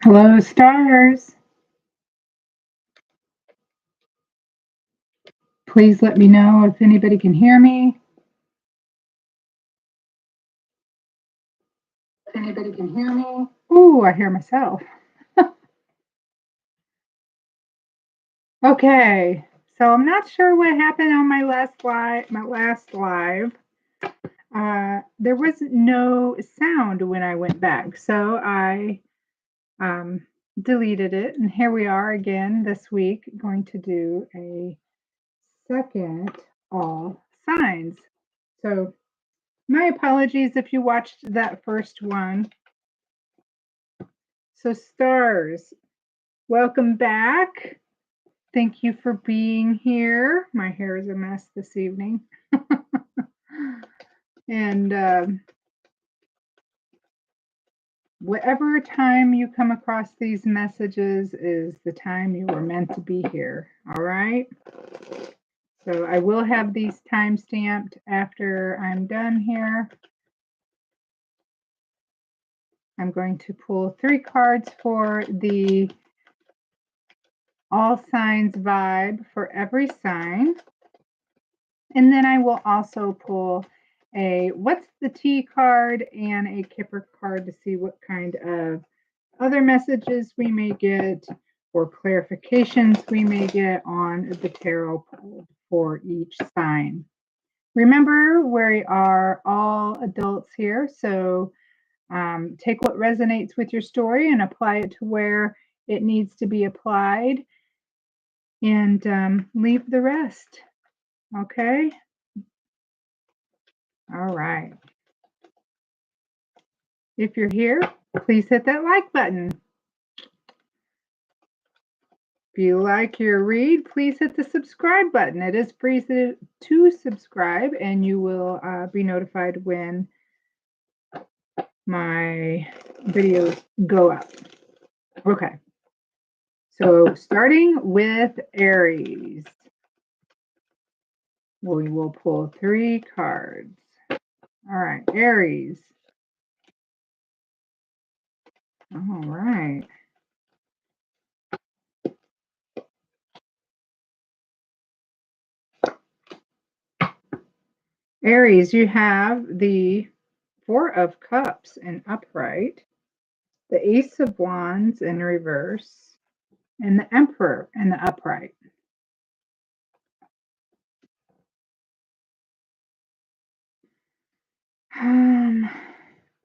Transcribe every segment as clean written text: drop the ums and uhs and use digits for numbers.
Hello, stars. Please let me know if anybody can hear me. If anybody can hear me. Ooh, I hear myself. Okay, so I'm not sure what happened on my last live. There was no sound when I went back, so I deleted it, and here we are again this week, going to do a second all signs. So my apologies if you watched that first one. So stars, welcome back. Thank you for being here. My hair is a mess this evening. And whatever time you come across these messages is the time you were meant to be here. All right. So I will have these time stamped after I'm done here. I'm going to pull 3 cards for the all signs vibe for every sign. And then I will also pull a what's the tea card and a Kipper card to see what kind of other messages we may get or clarifications we may get on the tarot pull for each sign. Remember, we are all adults here, so take what resonates with your story and apply it to where it needs to be applied, and leave the rest. Okay? All right. If you're here, please hit that like button. If you like your read, please hit the subscribe button. It is free to subscribe, and you will be notified when my videos go up. Okay. So starting with Aries, we will pull 3 cards. All right, Aries. All right. Aries, you have the 4 of Cups in upright, the Ace of Wands in reverse, and the Emperor in the upright.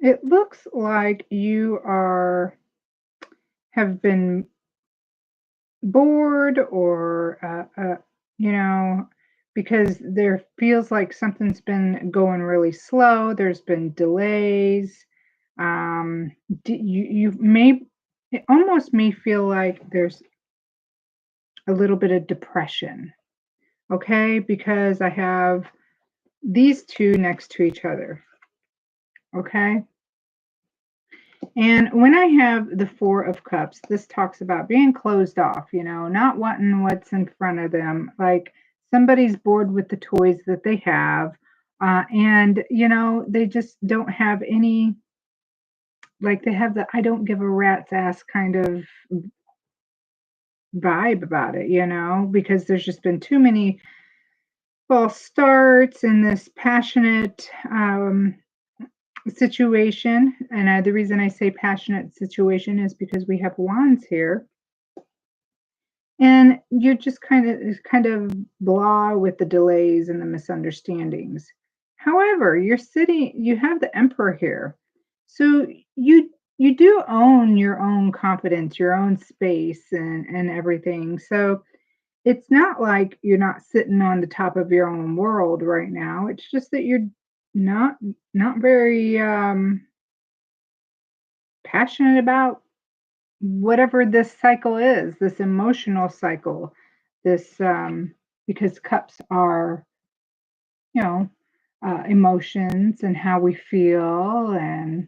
It looks like you have been bored or because there feels like something's been going really slow. There's been delays. It almost may feel like there's a little bit of depression. Okay, because I have these 2 next to each other. Okay. And when I have the 4 of Cups, this talks about being closed off, not wanting what's in front of them. Like somebody's bored with the toys that they have. And they just don't have any, like they have the I don't give a rat's ass kind of vibe about it, because there's just been too many false starts in this passionate situation. And the reason I say passionate situation is because we have wands here, and you're just kind of blah with the delays and the misunderstandings. However, you have the Emperor here, so you do own your own confidence, your own space, and everything. So it's not like you're not sitting on the top of your own world right now. It's just that you're not very passionate about whatever this cycle is, this emotional cycle, this because cups are, you know, emotions and how we feel and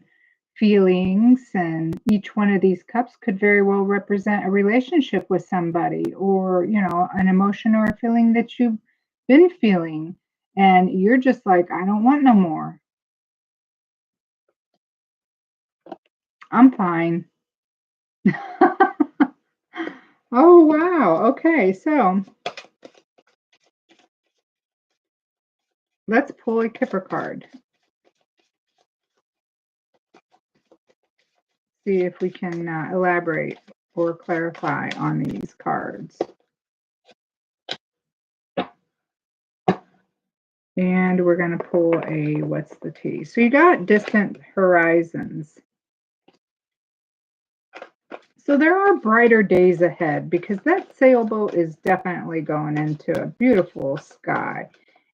feelings, and each one of these cups could very well represent a relationship with somebody, or an emotion or a feeling that you've been feeling and you're just like, I don't want no more. I'm fine. Oh, wow. Okay, so let's pull a Kipper card. See if we can elaborate or clarify on these cards. And we're going to pull a what's the T? So you got distant horizons. So there are brighter days ahead because that sailboat is definitely going into a beautiful sky.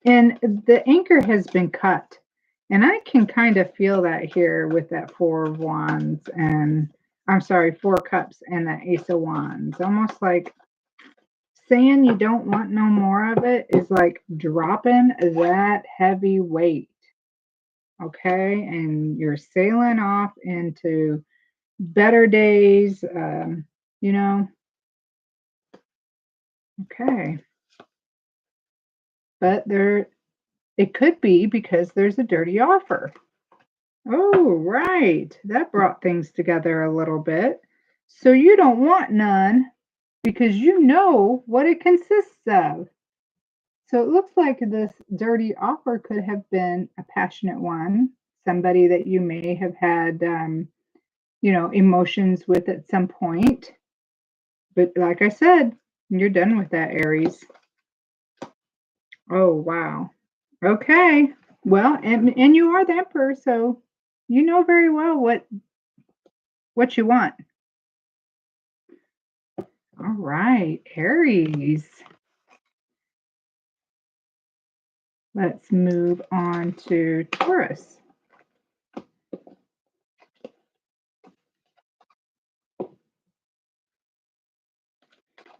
And the anchor has been cut. And I can kind of feel that here with that Four of Wands and I'm sorry, Four Cups and that Ace of Wands. Almost like saying you don't want no more of it is like dropping that heavy weight. Okay. And you're sailing off into better days. You know, okay. But it could be because there's a dirty offer. Oh, right. That brought things together a little bit. So you don't want none because you know what it consists of. So it looks like this dirty offer could have been a passionate one, somebody that you may have had, emotions with at some point. But like I said, you're done with that, Aries. Oh, wow. Okay. Well, and you are the emperor, so you know very well what you want. All right, Aries. Let's move on to Taurus.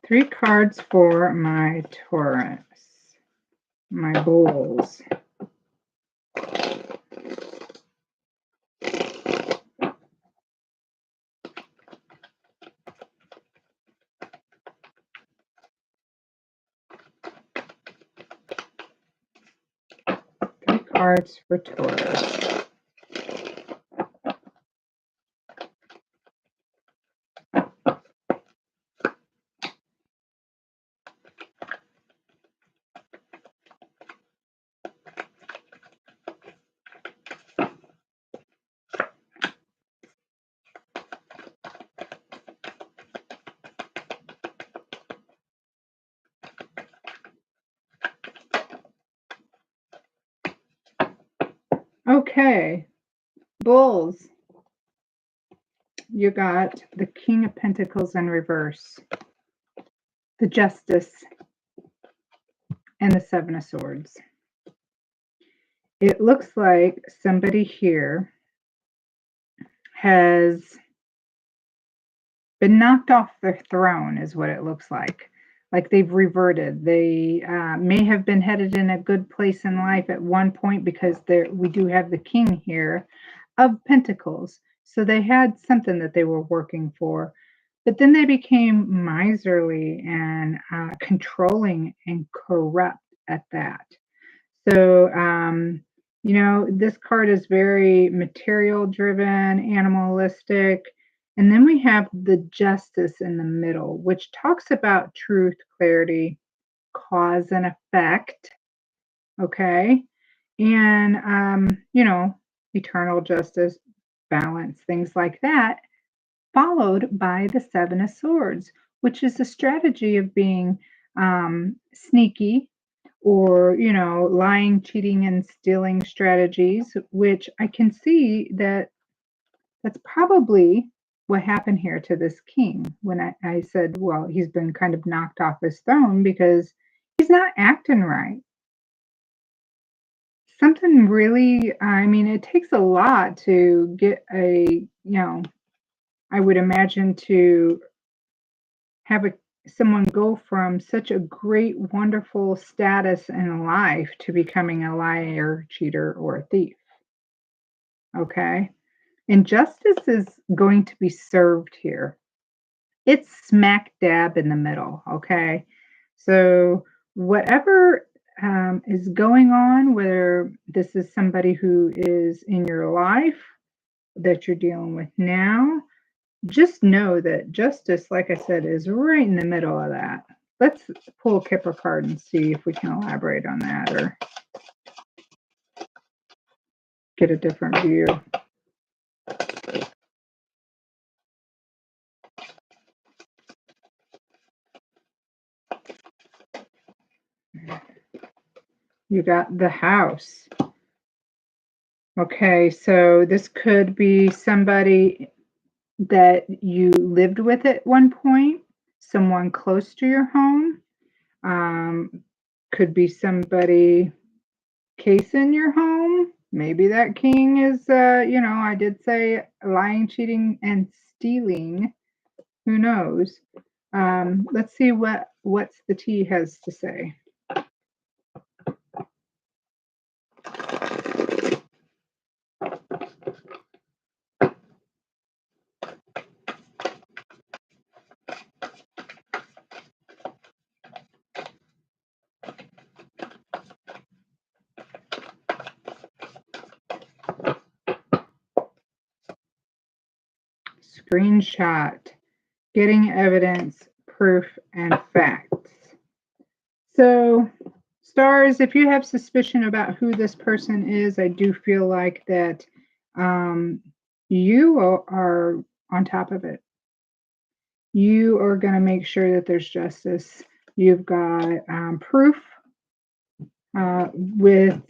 Three cards for my Taurus, my bulls. Three cards for Taurus. Okay, bulls. You got the King of Pentacles in reverse, the Justice, and the Seven of Swords. It looks like somebody here has been knocked off their throne, is what it looks like. Like they've reverted. They may have been headed in a good place in life at one point because we do have the king here of Pentacles. So they had something that they were working for. But then they became miserly and controlling and corrupt at that. So, this card is very material driven, animalistic. And then we have the justice in the middle, which talks about truth, clarity, cause and effect. Okay. And, eternal justice, balance, things like that, followed by the Seven of Swords, which is a strategy of being sneaky or, lying, cheating, and stealing strategies, which I can see that that's probably what happened here to this king when I said, well, he's been kind of knocked off his throne because he's not acting right. Something really, I mean, it takes a lot to get I would imagine to have someone go from such a great, wonderful status in life to becoming a liar, cheater, or a thief. Okay. And justice is going to be served here. It's smack dab in the middle. Okay. So, whatever is going on, whether this is somebody who is in your life that you're dealing with now, just know that justice, like I said, is right in the middle of that. Let's pull a Kipper card and see if we can elaborate on that or get a different view. You got the House. Okay, so this could be somebody that you lived with at one point, someone close to your home. Could be somebody casing your home. Maybe that king is, I did say lying, cheating, and stealing. Who knows? Let's see what's the tea has to say. Screenshot, getting evidence, proof, and facts. So, stars, if you have suspicion about who this person is, I do feel like that you are on top of it. You are going to make sure that there's justice. You've got proof with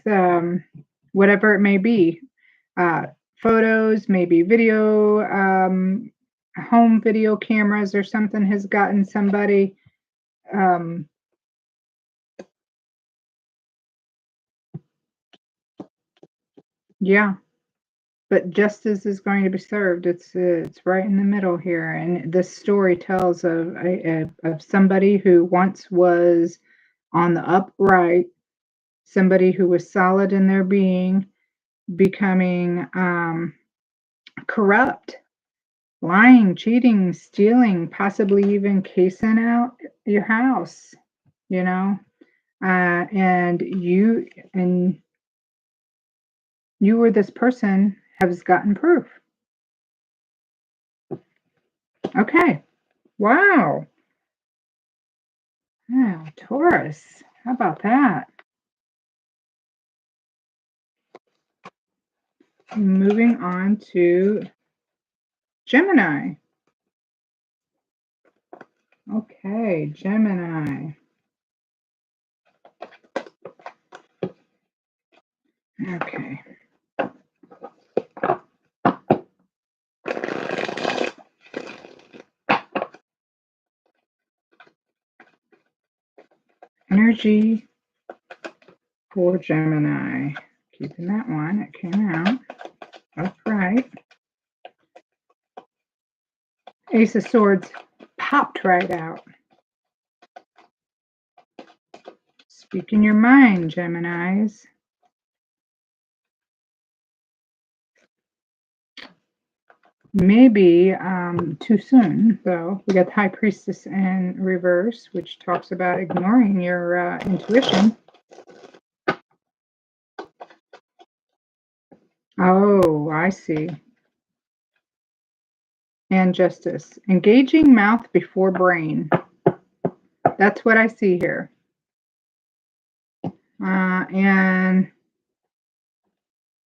whatever it may be. Photos, maybe video, home video cameras or something has gotten somebody. Yeah, but justice is going to be served. It's right in the middle here, and this story tells of somebody who once was on the upright, somebody who was solid in their being, becoming corrupt, lying, cheating, stealing, possibly even casing out your house, and you or this person has gotten proof. Okay. Wow. Oh, Taurus. How about that? Moving on to Gemini. Okay, Gemini. Okay. Energy for Gemini. Keeping that one. It came out. Upright. Ace of Swords popped right out. Speaking your mind, Geminis. Maybe too soon, though. We got the High Priestess in reverse, which talks about ignoring your intuition. Oh, I see. And Justice. Engaging mouth before brain. That's what I see here. And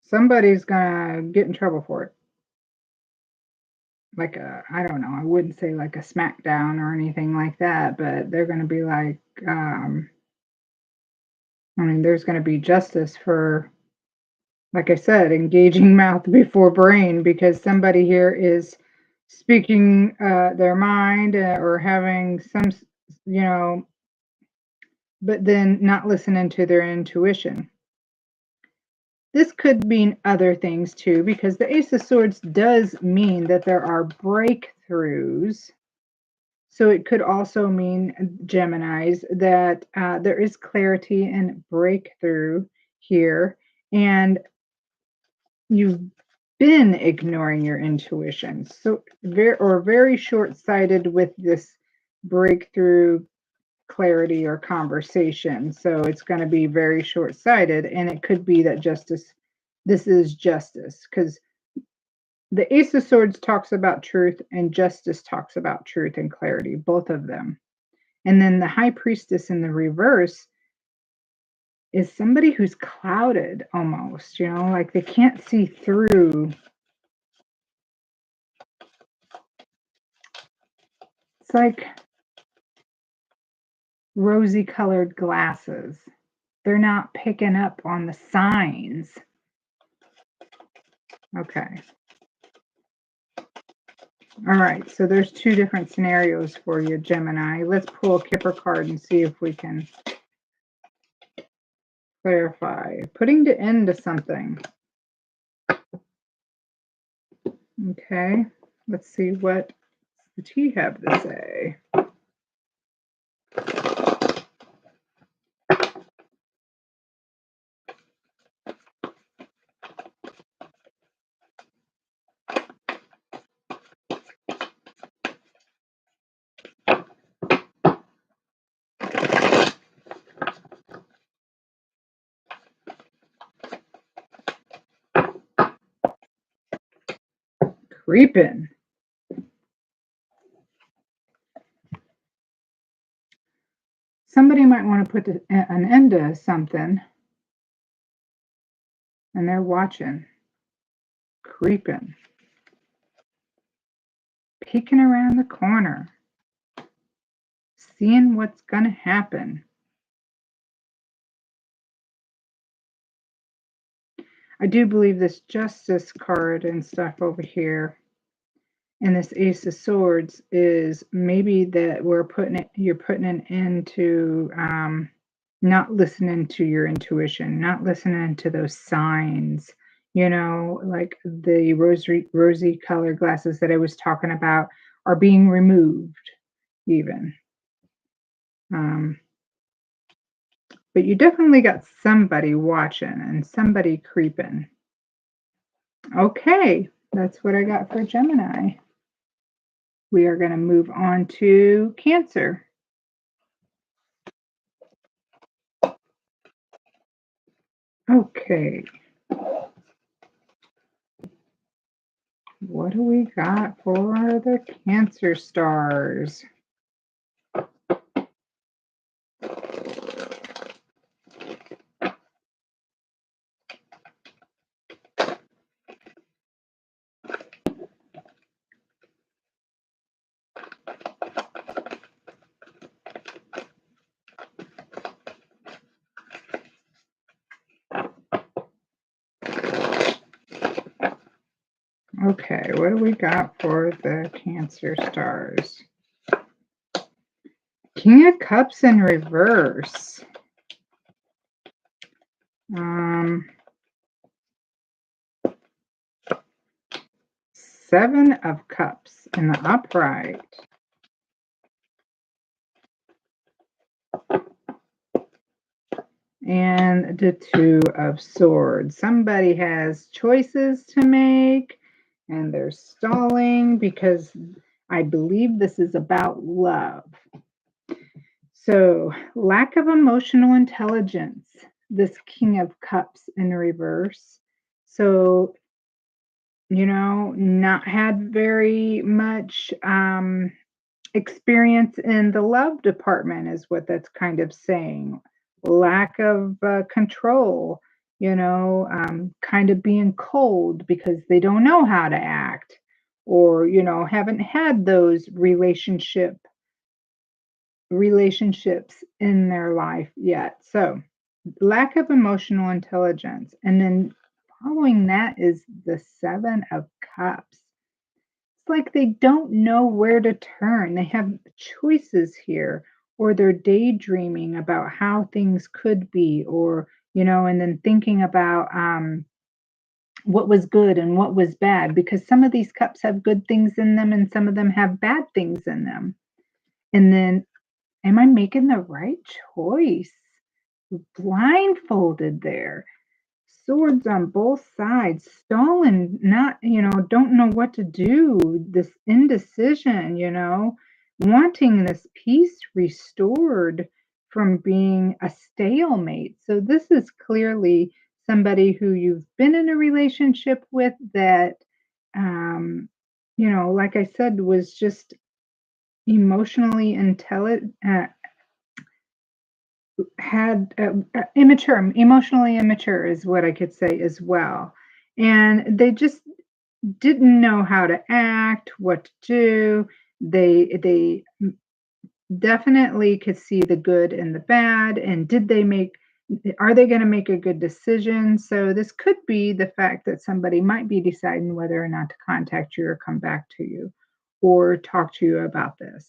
somebody's going to get in trouble for it. Like I don't know, I wouldn't say like a smackdown or anything like that, but they're going to be like, there's going to be justice for, like I said, engaging mouth before brain, because somebody here is speaking their mind or having some, but then not listening to their intuition. This could mean other things too, because the Ace of Swords does mean that there are breakthroughs. So it could also mean, Geminis, that there is clarity and breakthrough here, and you've been ignoring your intuition. So very short-sighted with this breakthrough, clarity, or conversation. So it's going to be very short-sighted, and it could be that this is justice, because The Ace of Swords talks about truth and Justice talks about truth and clarity, both of them. And then the High Priestess in the reverse is somebody who's clouded almost, like they can't see through. It's like rosy colored glasses. They're not picking up on the signs. Okay. All right, so there's two different scenarios for you, Gemini. Let's pull a Kipper card and see if we can clarify. Putting the end to something. Okay, let's see what the tea have to say. Creeping. Somebody might want to put an end to something, and they're watching. Creeping. Peeking around the corner. Seeing what's going to happen. I do believe this Justice card and stuff over here and this Ace of Swords is maybe that you're putting an end to not listening to your intuition, not listening to those signs, like the rosy colored glasses that I was talking about are being removed even. But you definitely got somebody watching and somebody creeping. Okay, that's what I got for Gemini. We are going to move on to Cancer. Okay. What do we got for the Cancer stars? Okay, what do we got for the Cancer stars? King of Cups in reverse. Seven of Cups in the upright. And the Two of Swords. Somebody has choices to make and they're stalling because I believe this is about love. So, lack of emotional intelligence, this King of Cups in reverse. So, not had very much experience in the love department is what that's kind of saying. Lack of control, kind of being cold because they don't know how to act or, haven't had those relationships in their life yet. So, lack of emotional intelligence. And then following that is the Seven of Cups. It's like they don't know where to turn. They have choices here, or they're daydreaming about how things could be, or, and then thinking about what was good and what was bad, because some of these cups have good things in them and some of them have bad things in them. And then, am I making the right choice? Blindfolded there. Swords on both sides, stalling, not, don't know what to do, this indecision, wanting this peace restored from being a stalemate. So this is clearly somebody who you've been in a relationship with that you know, like I said, was just emotionally intelligent, had immature, emotionally immature is what I could say as well. And they just didn't know how to act, what to do. They definitely could see the good and the bad. And are they going to make a good decision? So this could be the fact that somebody might be deciding whether or not to contact you or come back to you or talk to you about this.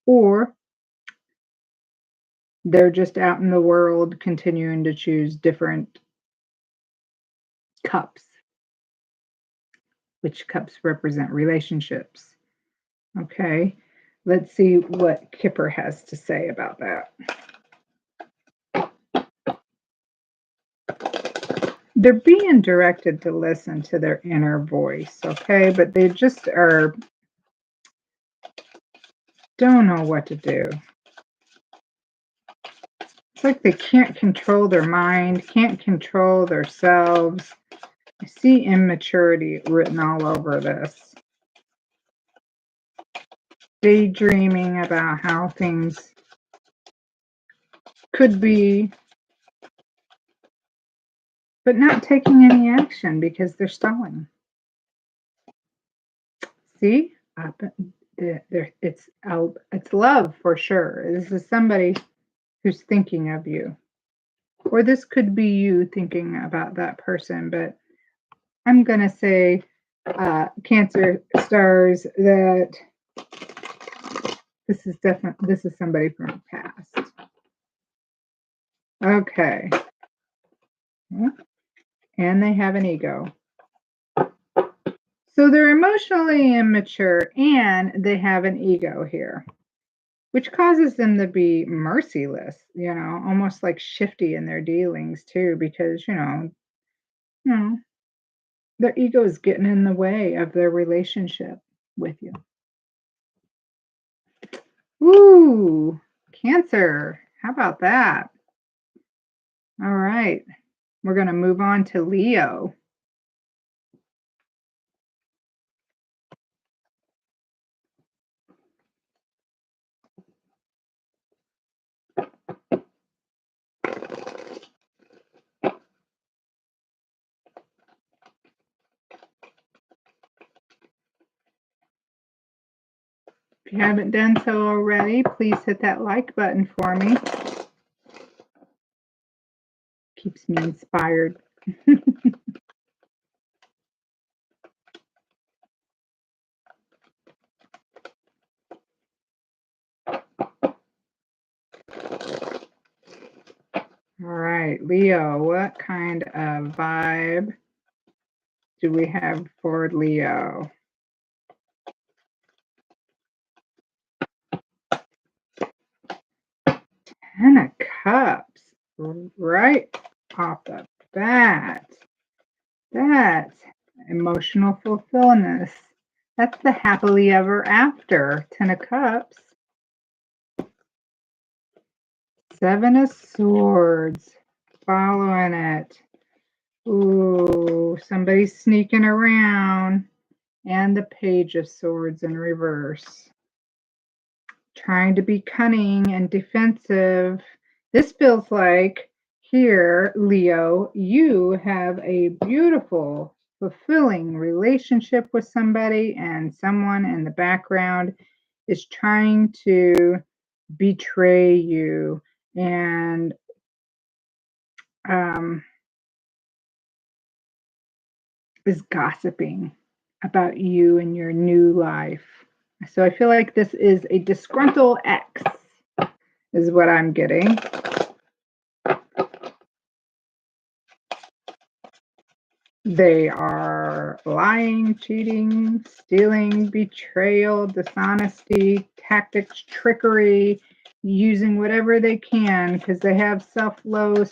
Or they're just out in the world continuing to choose different cups, which cups represent relationships. Okay, let's see what Kipper has to say about that. They're being directed to listen to their inner voice, okay? But they just don't know what to do. It's like they can't control their mind, can't control themselves. I see immaturity written all over this. Daydreaming about how things could be, but not taking any action because they're stalling. See? It's love for sure. This is somebody who's thinking of you. Or this could be you thinking about that person, but I'm going to say, Cancer stars, that this is somebody from the past. Okay. And they have an ego. So they're emotionally immature and they have an ego here, which causes them to be merciless, you know, almost like shifty in their dealings too, because, you know, their ego is getting in the way of their relationship with you. Ooh, Cancer. How about that? All right. We're going to move on to Leo. If you haven't done so already, please hit that like button for me. Keeps me inspired. All right, Leo, what kind of vibe do we have for Leo? Ten of Cups, right off the bat. That's emotional fulfillment. That's the happily ever after. Ten of Cups. Seven of Swords. Following it. Ooh, somebody's sneaking around. And the Page of Swords in reverse. Trying to be cunning and defensive. This feels like here, Leo, you have a beautiful, fulfilling relationship with somebody, and someone in the background is trying to betray you and is gossiping about you and your new life. So I feel like this is a disgruntled ex, is what I'm getting. They are lying, cheating, stealing, betrayal, dishonesty, tactics, trickery, using whatever they can because they have low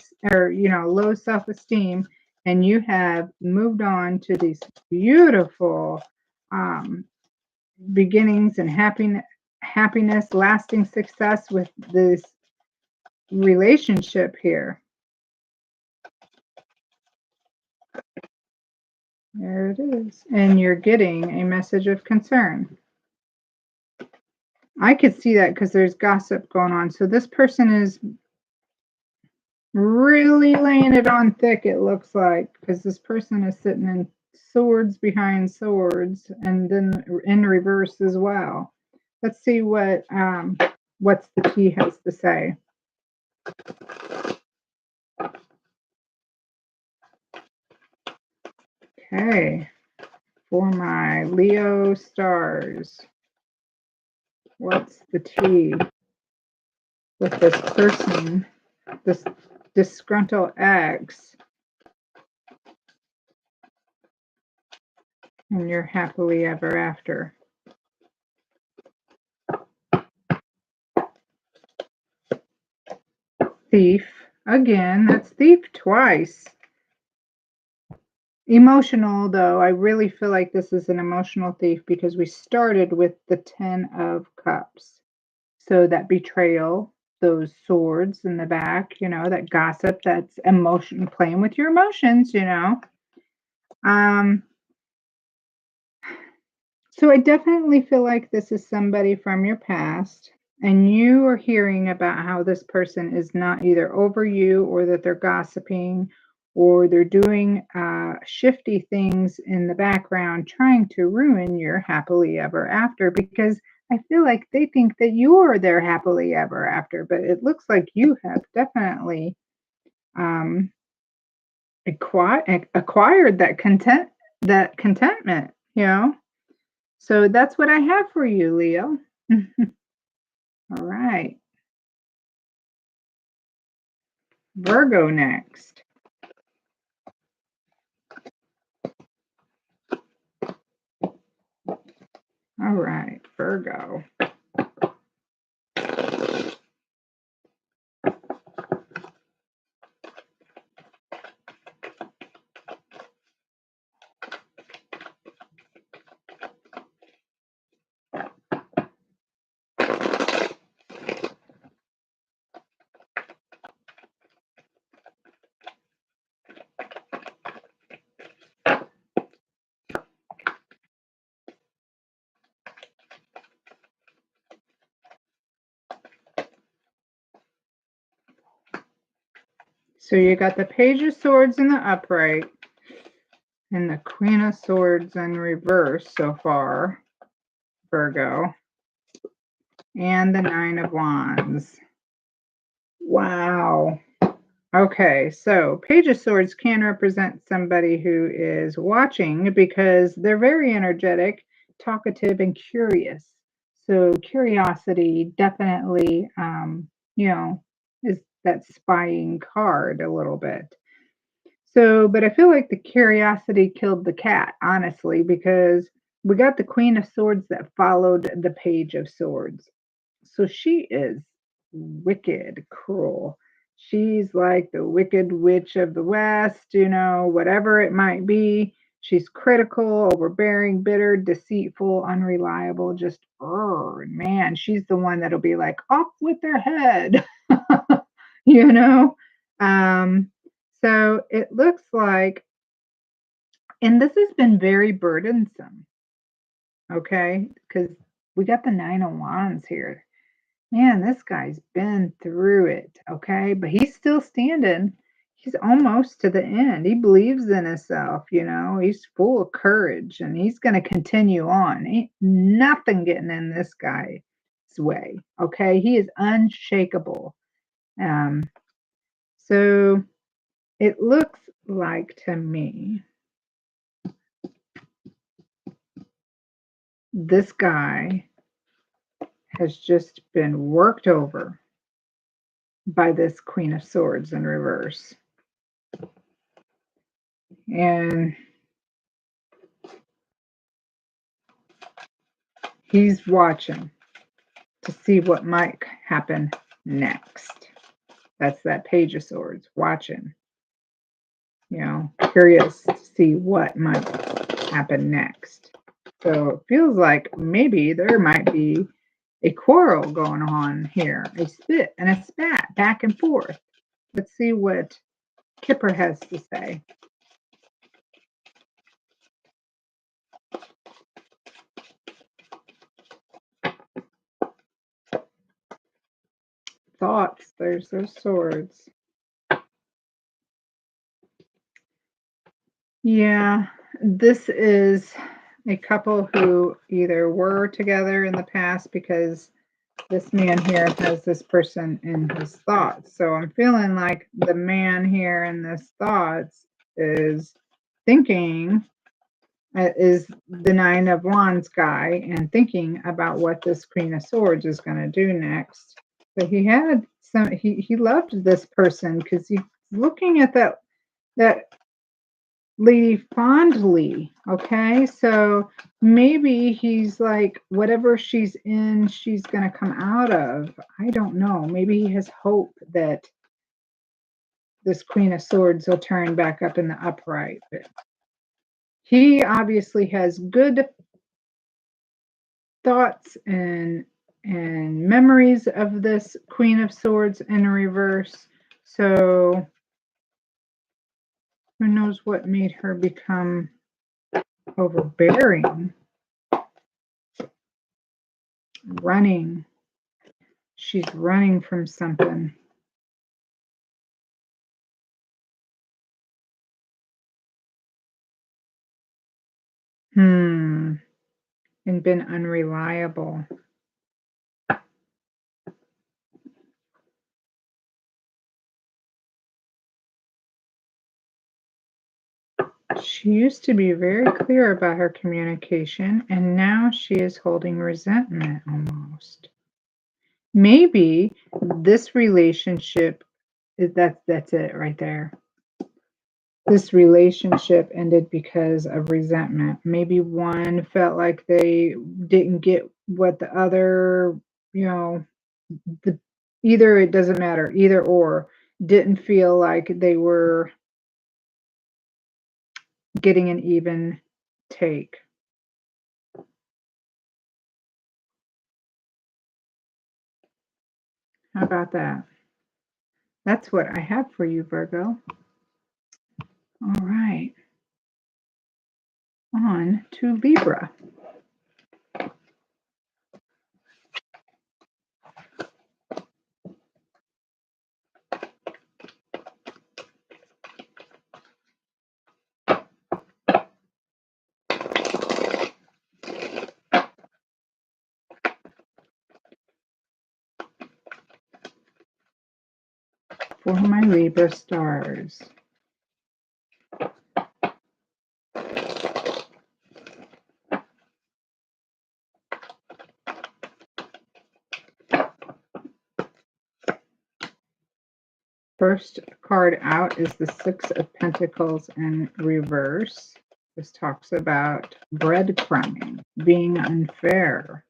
self-esteem, and you have moved on to these beautiful beginnings and happiness, lasting success with this relationship here. There it is. And you're getting a message of concern. I could see that because there's gossip going on. So this person is really laying it on thick, it looks like, because this person is sitting in swords behind swords and then in reverse as well. Let's see what's the tea has to say. Okay, for my Leo stars, what's the tea with this person, this disgruntled ex, and you're happily ever after? Thief. Again, that's thief twice. Emotional, though. I really feel like this is an emotional thief because we started with the 10 of Cups. So that betrayal, those swords in the back, that gossip, that's emotion, playing with your emotions, So I definitely feel like this is somebody from your past, and you are hearing about how this person is not either over you or that they're gossiping or they're doing shifty things in the background trying to ruin your happily ever after, because I feel like they think that you're their happily ever after, but it looks like you have definitely um, acquired that contentment, So that's what I have for you, Leo. All right. Virgo next. All right, Virgo. So you got the Page of Swords in the upright and the Queen of Swords in reverse so far, Virgo, and the Nine of Wands. Wow. Okay, so Page of Swords can represent somebody who is watching because they're very energetic, talkative, and curious. So curiosity definitely, is that spying card a little bit. So, but I feel like the curiosity killed the cat, honestly, because we got the Queen of Swords that followed the Page of Swords. So she is wicked cruel. She's like the wicked witch of the West, whatever it might be. She's critical, overbearing, bitter, deceitful, unreliable, just, man, she's the one that'll be like, off with their head, you know? Um, so it looks like, and this has been very burdensome, okay? Because we got the Nine of Wands here. Man, this guy's been through it, okay? But he's still standing. He's almost to the end. He believes in himself. He's full of courage and he's going to continue on. Ain't nothing getting in this guy's way, okay? He is unshakable. Um, so it looks like to me this guy has just been worked over by this Queen of Swords in reverse. And he's watching to see what might happen next. That's that Page of Swords, watching, curious to see what might happen next. So it feels like maybe there might be a quarrel going on here, a spit and a spat back and forth. Let's see what Kipper has to say. thoughts. There's those swords. Yeah, this is a couple who either were together in the past because this man here has this person in his thoughts. So I'm feeling like the man here in this thoughts is thinking, is the Nine of Wands guy, and thinking about what this Queen of Swords is going to do next. But he had some, he loved this person because he's looking at that lady fondly. Okay, so maybe he's like, whatever she's in, she's gonna come out of. I don't know. Maybe he has hope that this Queen of Swords will turn back up in the upright. But he obviously has good thoughts and memories of this Queen of Swords in reverse. So who knows what made her become overbearing, running. She's running from something. And been unreliable. She used to be very clear about her communication, and now she is holding resentment almost. Maybe this relationship, that's it right there. This relationship ended because of resentment. Maybe one felt like they didn't get what the other, either, it doesn't matter, either or, didn't feel like they were getting an even take. How about that? That's what I have for you, Virgo. All right. On to Libra. For my Libra stars. First card out is the Six of Pentacles in reverse. This talks about breadcrumbing, being unfair.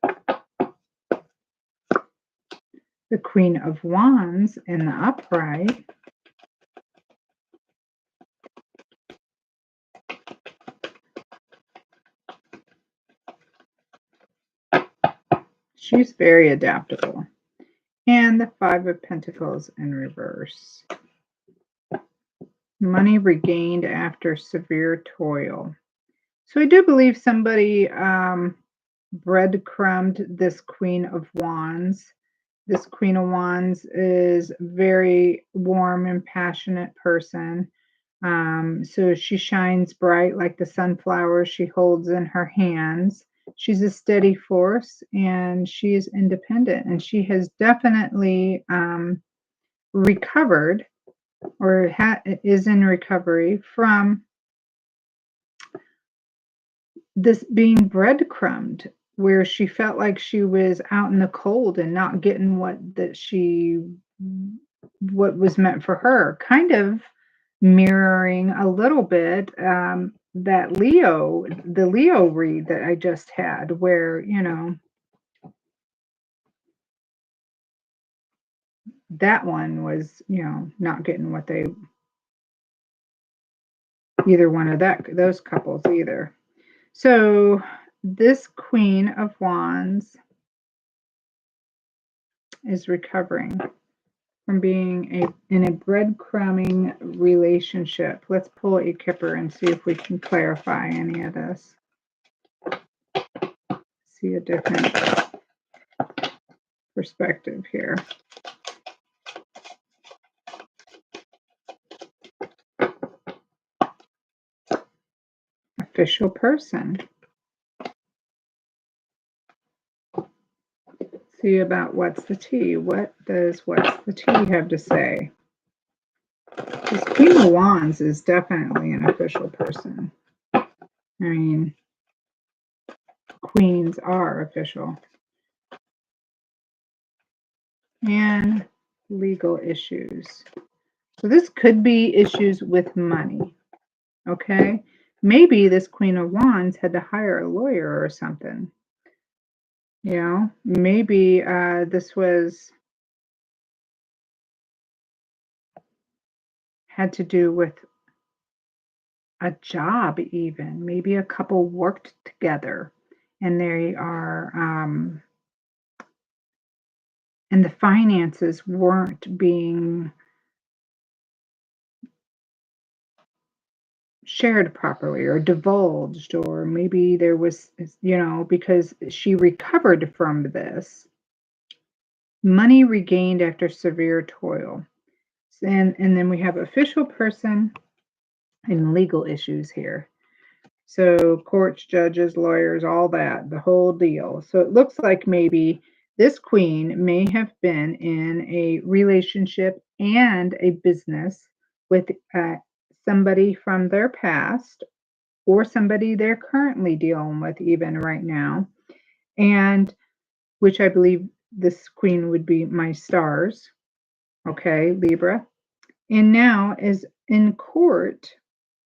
The Queen of Wands in the upright. She's very adaptable. And the Five of Pentacles in reverse. Money regained after severe toil. So I do believe somebody breadcrumbed this Queen of Wands. This Queen of Wands is a very warm and passionate person. So she shines bright like the sunflower she holds in her hands. She's a steady force, and she is independent, and she has definitely recovered, or is in recovery from this being breadcrumbed, where she felt like she was out in the cold and not getting what was meant for her, kind of mirroring a little bit that the Leo read that I just had, where that one was not getting what they, either one of those couples either. So this Queen of Wands is recovering from being in a breadcrumbing relationship. Let's pull a Kipper and see if we can clarify any of this. See a different perspective here. official person. See about what's the tea. What does what's the tea have to say? This Queen of Wands is definitely an official person. I mean, queens are official. And legal issues. So this could be issues with money. Okay? Maybe this Queen of Wands had to hire a lawyer or something. You know, maybe this had to do with a job even. Maybe a couple worked together and they are and the finances weren't being shared properly or divulged, or maybe there was, you know, because she recovered from this. Money regained after severe toil. And then we have official person and legal issues here. So courts, judges, lawyers, all that, the whole deal. So it looks like maybe this queen may have been in a relationship and a business with somebody from their past or somebody they're currently dealing with even right now. And which I believe this queen would be my stars. Okay, Libra. And now is in court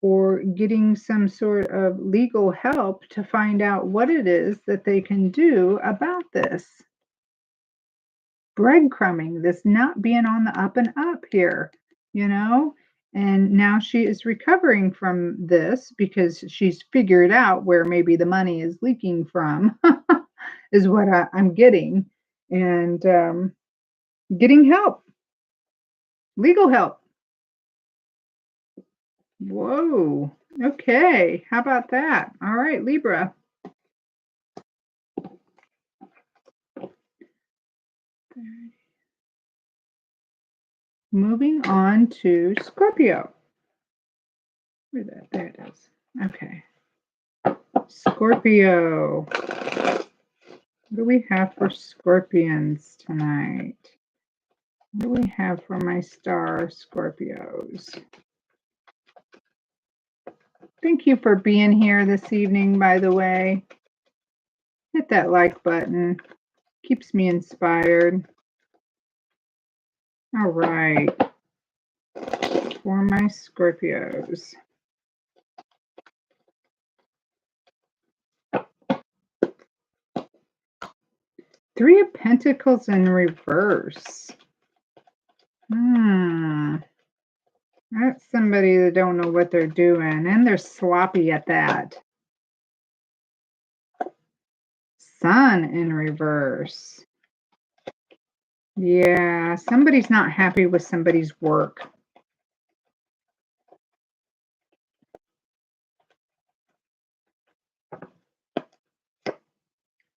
or getting some sort of legal help to find out what it is that they can do about this. Breadcrumbing, this not being on the up and up here, you know? And now she is recovering from this because she's figured out where maybe the money is leaking from, is what I'm getting. And getting help, legal help. Whoa. Okay. How about that? All right, Libra. Moving on to Scorpio. Where's that? There it is. Okay. Scorpio. What do we have for Scorpions tonight? What do we have for my star Scorpios? Thank you for being here this evening, by the way. Hit that like button. Keeps me inspired. All right. For my Scorpios. Three of Pentacles in reverse. That's somebody that don't know what they're doing, and they're sloppy at that. Sun in reverse. Yeah, somebody's not happy with somebody's work.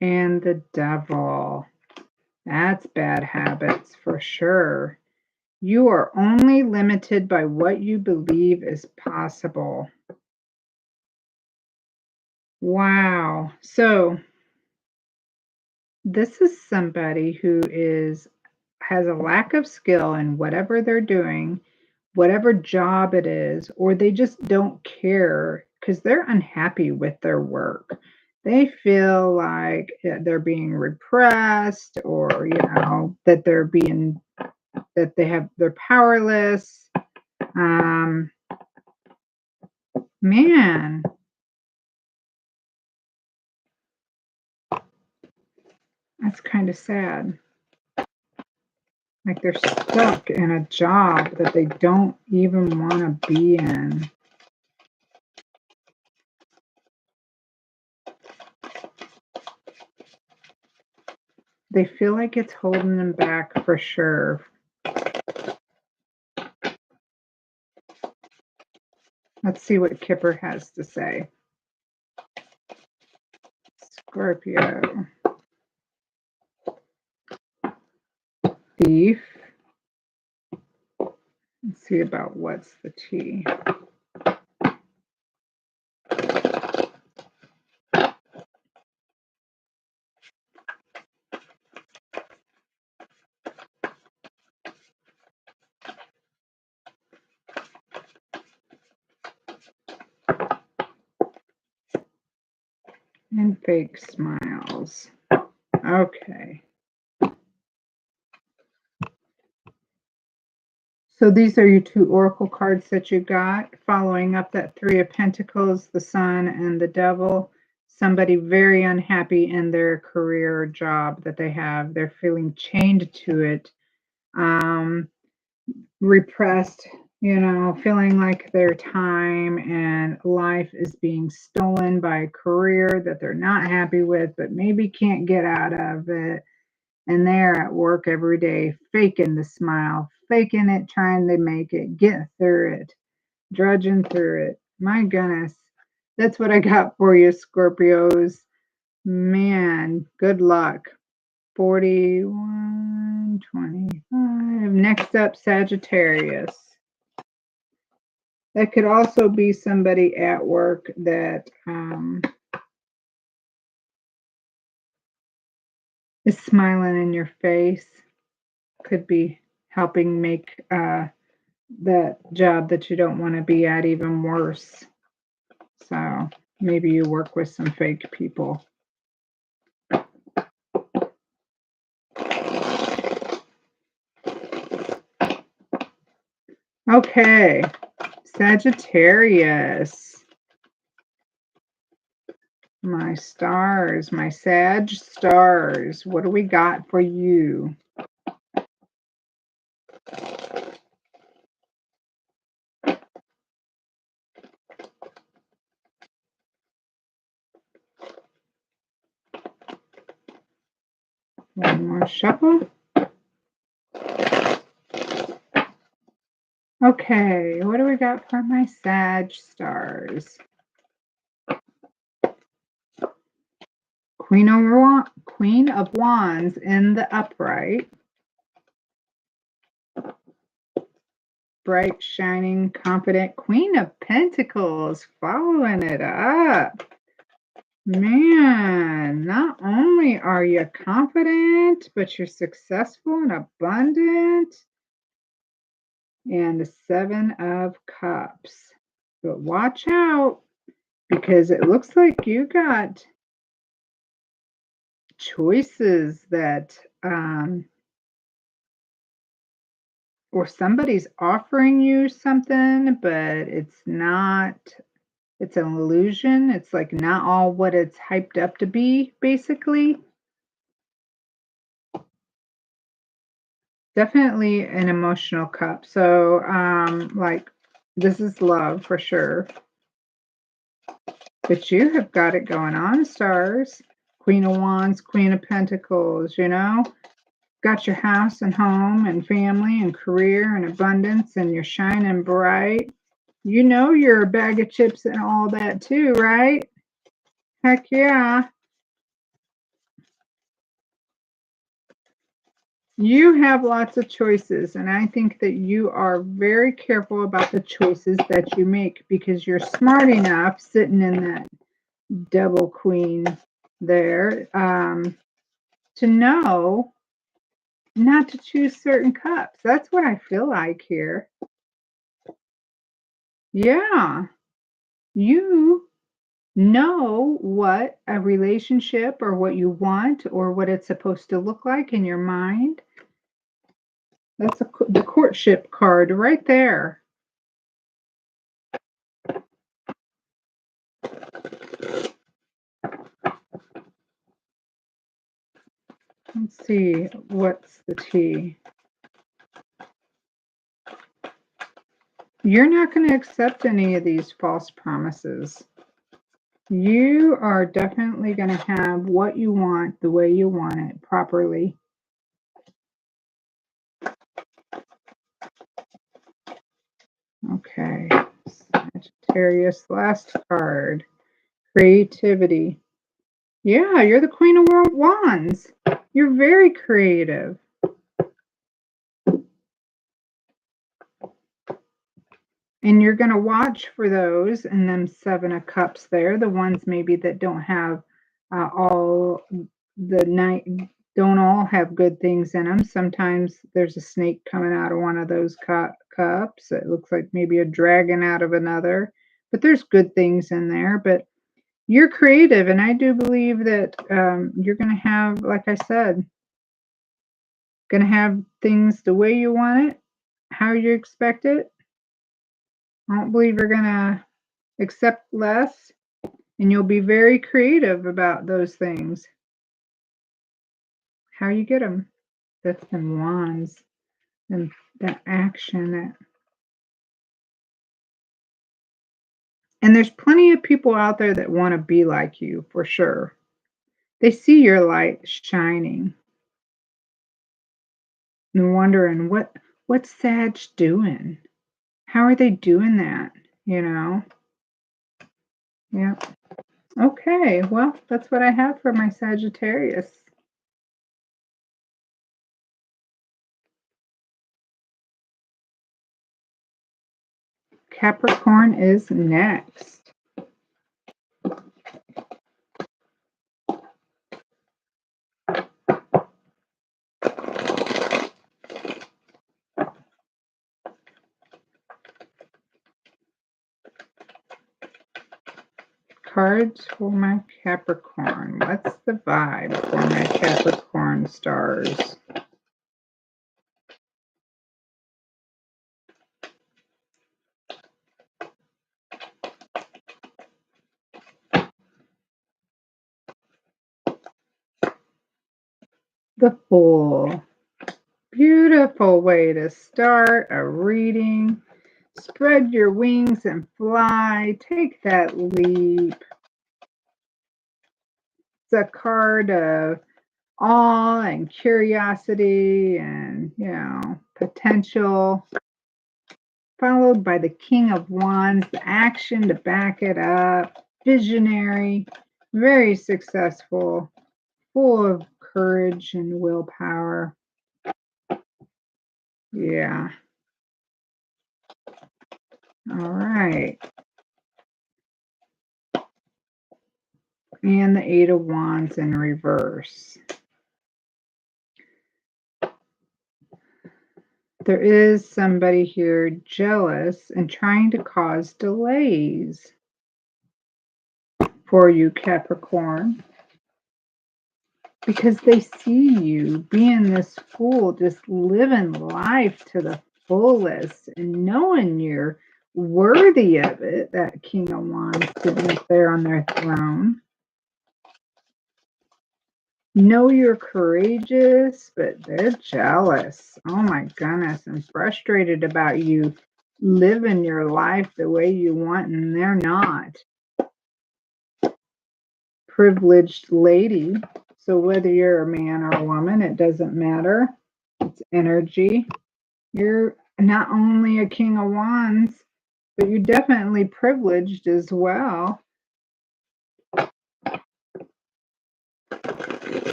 And the Devil. That's bad habits for sure. You are only limited by what you believe is possible. Wow. So this is somebody who has a lack of skill in whatever they're doing, whatever job it is, or they just don't care because they're unhappy with their work. They feel like they're being repressed, or that they're powerless. Man, that's kind of sad. Like they're stuck in a job that they don't even want to be in. They feel like it's holding them back for sure. Let's see what Kipper has to say. Scorpio. Thief. Let's see about what's the tea. And fake smiles. Okay. So these are your 2 oracle cards that you got, following up that 3 of Pentacles, the Sun, and the Devil. Somebody very unhappy in their career or job that they have. They're feeling chained to it, repressed, feeling like their time and life is being stolen by a career that they're not happy with, but maybe can't get out of it. And they're at work every day, faking the smile, faking it, trying to make it, get through it, drudging through it. My goodness. That's what I got for you, Scorpios. Man, good luck. 41, 25. Next up, Sagittarius. That could also be somebody at work that is smiling in your face. Could be helping make that job that you don't want to be at even worse. So maybe you work with some fake people. Okay, Sagittarius. My stars, my Sag stars. What do we got for you? One more shuffle. Okay, what do we got for my Sag stars? Queen of Wands in the upright. Bright, shining, confident. Queen of Pentacles following it up. Man, not only are you confident, but you're successful and abundant. And the 7 of Cups. But watch out, because it looks like you got choices that or somebody's offering you something, but it's not, it's an illusion. It's like not all what it's hyped up to be, basically. Definitely an emotional cup. So, like, this is love for sure. But you have got it going on, stars. Queen of Wands, Queen of Pentacles, got your house and home and family and career and abundance, and you're shining bright. You're a bag of chips and all that too, right? Heck yeah. You have lots of choices, and I think that you are very careful about the choices that you make, because you're smart enough sitting in that double queen there to know not to choose certain cups. That's what I feel like here. Yeah. You know what a relationship or what you want or what it's supposed to look like in your mind. That's the courtship card right there. Let's see, what's the tea? You're not going to accept any of these false promises. You are definitely going to have what you want the way you want it, properly. Okay, Sagittarius, last card. Creativity. Yeah, you're the Queen of Wands. You're very creative. And you're going to watch for those and them 7 of Cups there, the ones maybe that don't have all the night, don't all have good things in them. Sometimes there's a snake coming out of one of those cups. It looks like maybe a dragon out of another, but there's good things in there. But you're creative, and I do believe that you're going to have, like I said, going to have things the way you want it, how you expect it. I don't believe you're going to accept less, and you'll be very creative about those things. How you get them. That's them wands and that action. And there's plenty of people out there that want to be like you, for sure. They see your light shining and wondering what's Sag doing? How are they doing that? You know? Yeah. Okay, well, that's what I have for my Sagittarius. Capricorn is next. Cards for my Capricorn. What's the vibe for my Capricorn stars? The Fool. Beautiful way to start a reading. Spread your wings and fly. Take that leap. It's a card of awe and curiosity and, potential, followed by the King of Wands, the action to back it up. Visionary, very successful, full of courage and willpower. Yeah. All right. And the Eight of Wands in reverse. There is somebody here jealous and trying to cause delays for you, Capricorn, because they see you being this fool, just living life to the fullest and knowing you're worthy of it. That King of Wands sitting up there on their throne. Know you're courageous, but they're jealous. Oh my goodness, and frustrated about you living your life the way you want, and they're not. Privileged lady. So whether you're a man or a woman, it doesn't matter. It's energy. You're not only a King of Wands, but you're definitely privileged as well.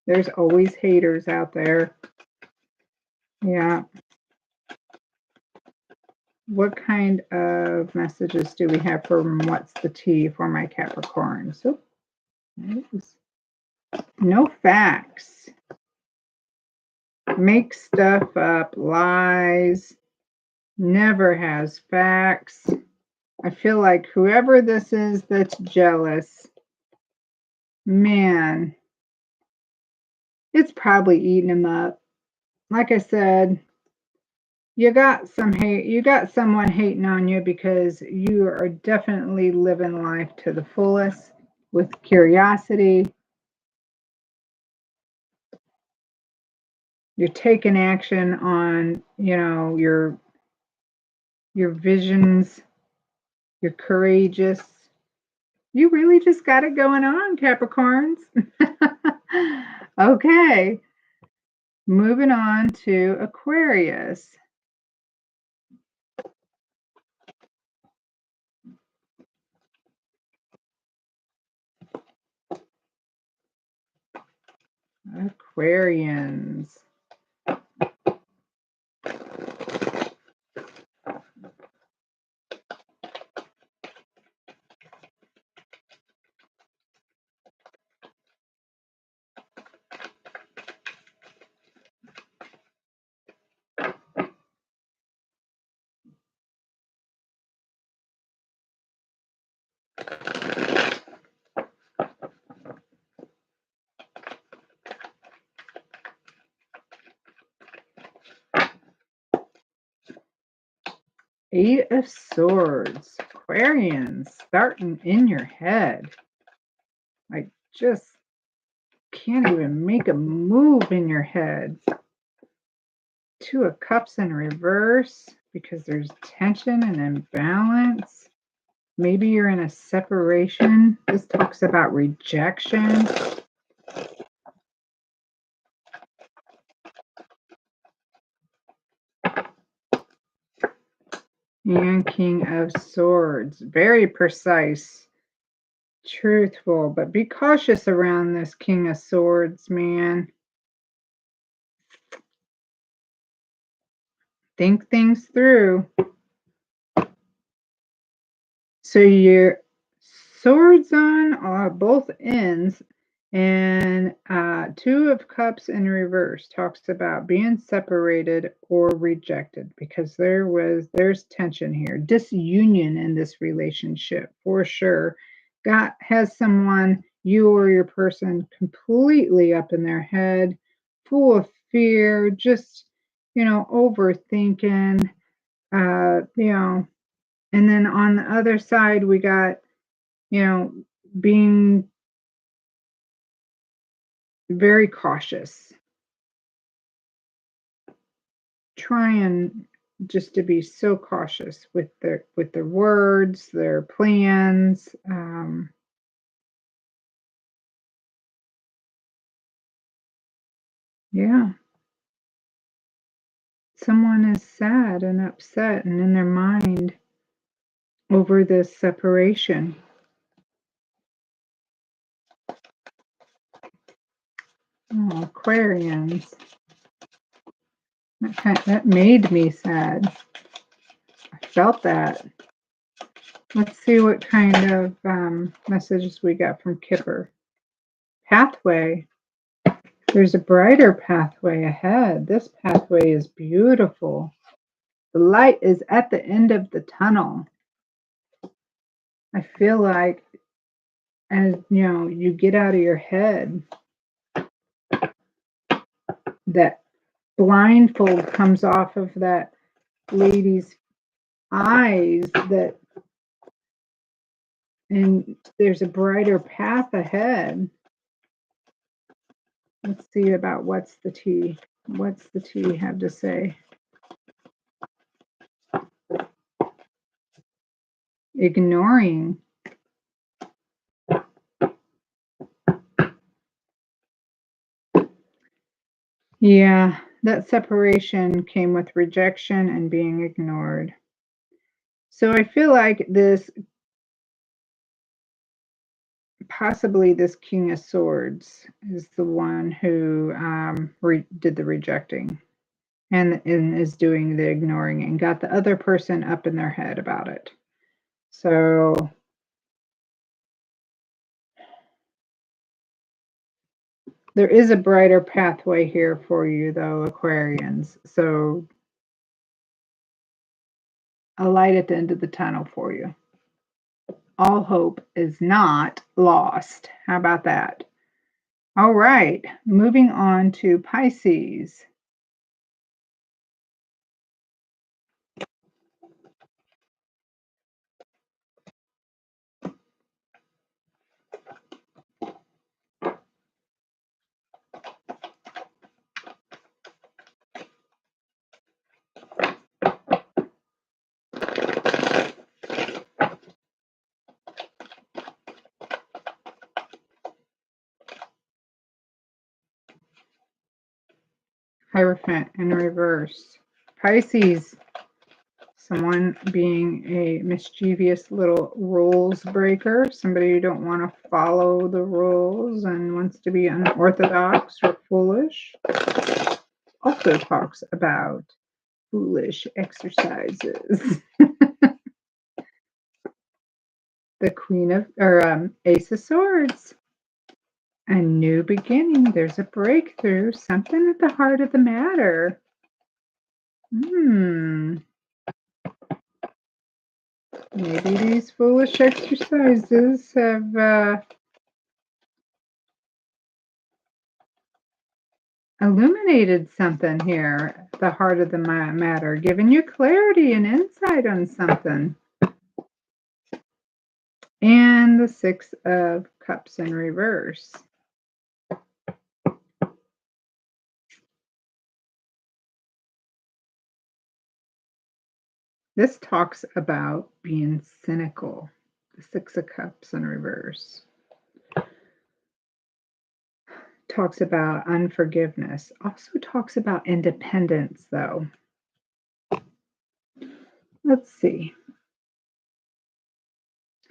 There's always haters out there. Yeah. What kind of messages do we have from What's the Tea for my Capricorn? So, no facts. Make stuff up, lies, never has facts. I feel like whoever this is that's jealous, man, it's probably eating them up. Like I said, you got some hate. You got someone hating on you because you are definitely living life to the fullest with curiosity. You're taking action on, your visions. You're courageous. You really just got it going on, Capricorns. Okay. Moving on to Aquarius. Aquarians. Eight of Swords. Aquarians, starting in your head. Like, just can't even make a move in your head. Two of Cups in reverse because there's tension and imbalance. Maybe you're in a separation. This talks about rejection. And King of Swords. Very precise, truthful, but be cautious around this King of Swords, man. Think things through. So your swords on both ends, and Two of Cups in reverse talks about being separated or rejected because there's tension here, disunion in this relationship for sure. Has someone, you or your person, completely up in their head, full of fear, just overthinking, and then on the other side, we got, being very cautious, trying just to be so cautious with their words, their plans. Yeah. Someone is sad and upset and in their mind over this separation. Oh, Aquarians. That made me sad. I felt that. Let's see what kind of messages we got from Kipper. Pathway. There's a brighter pathway ahead. This pathway is beautiful. The light is at the end of the tunnel. I feel like as you get out of your head, that blindfold comes off of that lady's eyes, and there's a brighter path ahead. Let's see about what's the tea. What's the tea have to say? Ignoring. Yeah, that separation came with rejection and being ignored. So I feel like possibly this King of Swords is the one who did the rejecting and is doing the ignoring and got the other person up in their head about it. So there is a brighter pathway here for you, though, Aquarians. So a light at the end of the tunnel for you. All hope is not lost. How about that? All right, moving on to Pisces. Hierophant in reverse. Pisces, someone being a mischievous little rules breaker, somebody who don't want to follow the rules and wants to be unorthodox or foolish. Also talks about foolish exercises. The Queen of, or Ace of Swords. A new beginning. There's a breakthrough. Something at the heart of the matter. Maybe these foolish exercises have illuminated something here, the heart of the matter, giving you clarity and insight on something. And the Six of Cups in reverse. This talks about being cynical. The Six of Cups in reverse. Talks about unforgiveness. Also talks about independence, though. Let's see.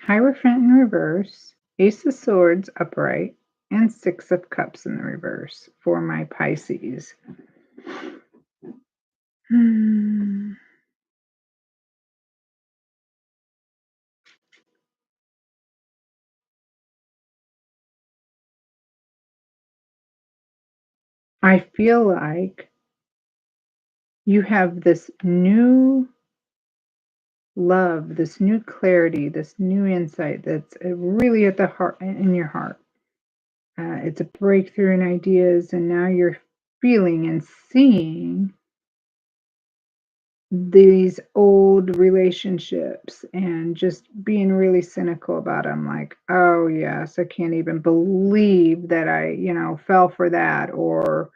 Hierophant in reverse, Ace of Swords upright, and Six of Cups in the reverse for my Pisces. I feel like you have this new love, this new clarity, this new insight that's really at the heart, in your heart. It's a breakthrough in ideas, and now you're feeling and seeing these old relationships and just being really cynical about them. Like, oh yes, I can't even believe that I, fell for that, or,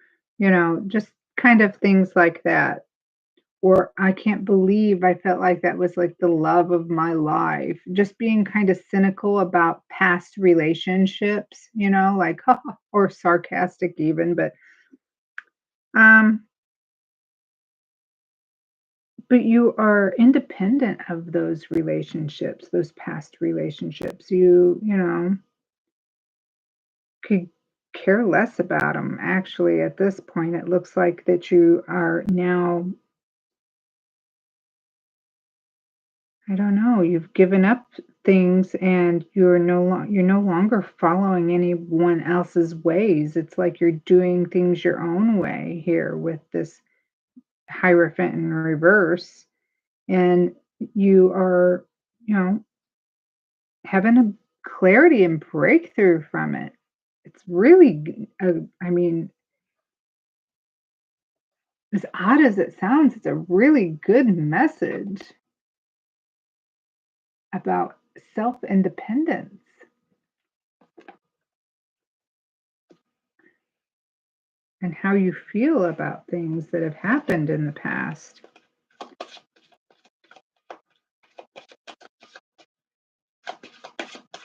just kind of things like that. Or I can't believe I felt like that was like the love of my life. Just being kind of cynical about past relationships, like, or sarcastic even, um, but you are independent of those relationships, those past relationships. You could care less about them. Actually, at this point, it looks like that you are now, I don't know, you've given up things and you're no longer following anyone else's ways. It's like you're doing things your own way here with this Hierophant in reverse, and you are, you know, having a clarity and breakthrough from it. It's really, I mean, as odd as it sounds, it's a really good message about self-independence and how you feel about things that have happened in the past.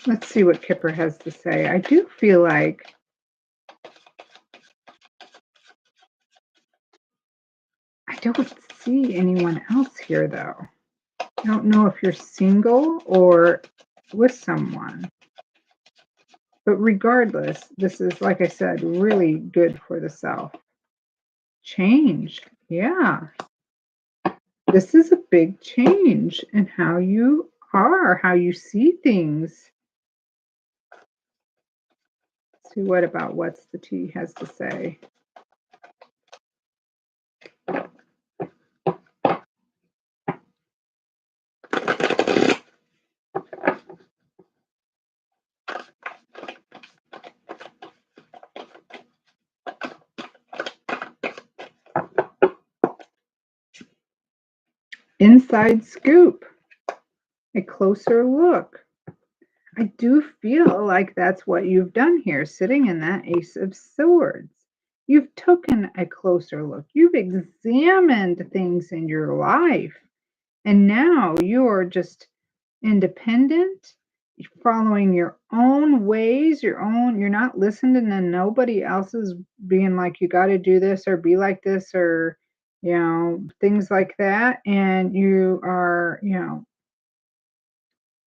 Let's see what Kipper has to say. I do feel like I don't see anyone else here, though. I don't know if you're single or with someone. But regardless, this is, like I said, really good for the self. Change. Yeah. This is a big change in how you are, how you see things. Let's see what's the tea has to say. Inside scoop. A closer look. I do feel like that's what you've done here, sitting in that Ace of Swords. You've taken a closer look. You've examined things in your life. And now you're just independent, following your own ways, you're not listening to nobody else's being like, you got to do this or be like this or, things like that. And you are,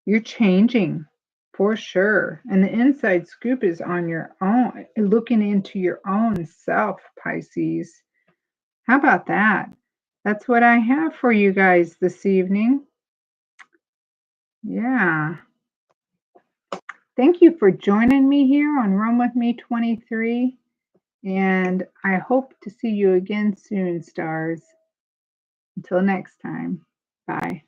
you're changing for sure. And the inside scoop is on your own, looking into your own self, Pisces. How about that? That's what I have for you guys this evening. Yeah. Thank you for joining me here on Room With Me 23. And I hope to see you again soon, stars. Until next time. Bye.